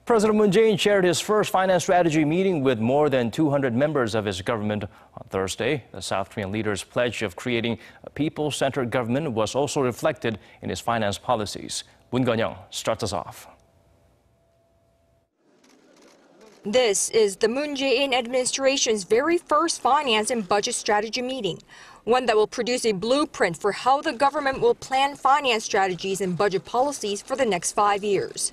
President Moon Jae-in chaired his first finance strategy meeting with more than 200 members of his government on Thursday. The South Korean leader's pledge of creating a people-centered government was also reflected in his finance policies. Moon Connyoung starts us off. This is the Moon Jae-in administration's very first finance and budget strategy meeting, one that will produce a blueprint for how the government will plan finance strategies and budget policies for the next 5 years.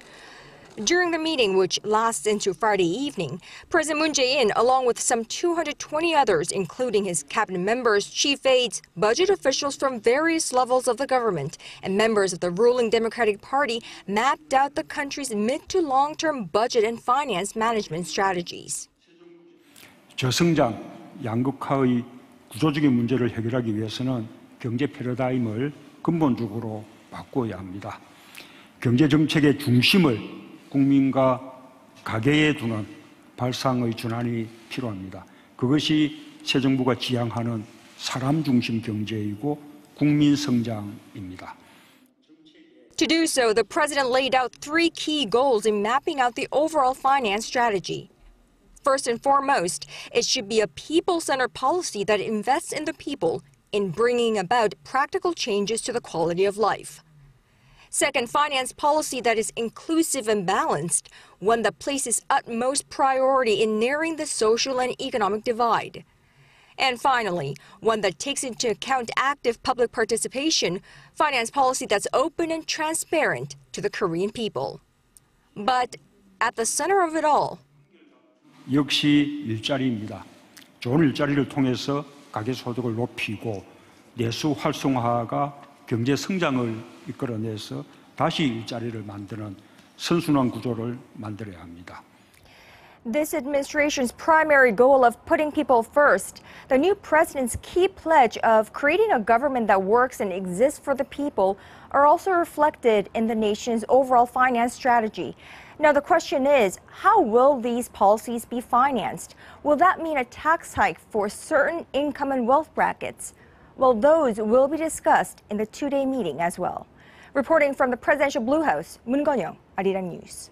During the meeting, which lasts into Friday evening, President Moon Jae-in, along with some 220 others, including his cabinet members, chief aides, budget officials from various levels of the government, and members of the ruling Democratic Party, mapped out the country's mid to long-term budget and finance management strategies. 저성장, 양극화의 구조적인 문제를 해결하기 위해서는 경제 패러다임을 근본적으로 바꿔야 합니다. 경제 정책의 중심을 국민과 가계에 두는 발상의 전환이 필요합니다. 그것이 새 정부가 지향하는 사람 중심 경제이고 국민 성장입니다. To do so, the president laid out 3 key goals in mapping out the overall finance strategy. First and foremost, it should be a people-centered policy that invests in the people in bringing about practical changes to the quality of life. Second, finance policy that is inclusive and balanced, one that places utmost priority in narrowing the social and economic divide. And finally, one that takes into account active public participation, finance policy that's open and transparent to the Korean people. But at the center of it all, 역시 일자리입니다. 좋은 일자리를 통해서 가계소득을 높이고 내수 활성화가 경제 성장을 이끌어내서 다시 일자리를 만드는 선순환 구조를 만들어야 합니다. This administration's primary goal of putting people first, the new president's key pledge of creating a government that works and exists for the people, are also reflected in the nation's overall finance strategy. Now, the question is, how will these policies be financed? Will that mean a tax hike for certain income and wealth brackets? Well, those will be discussed in the 2-day meeting as well. Reporting from the Presidential Blue House, Moon Connyoung, Arirang News.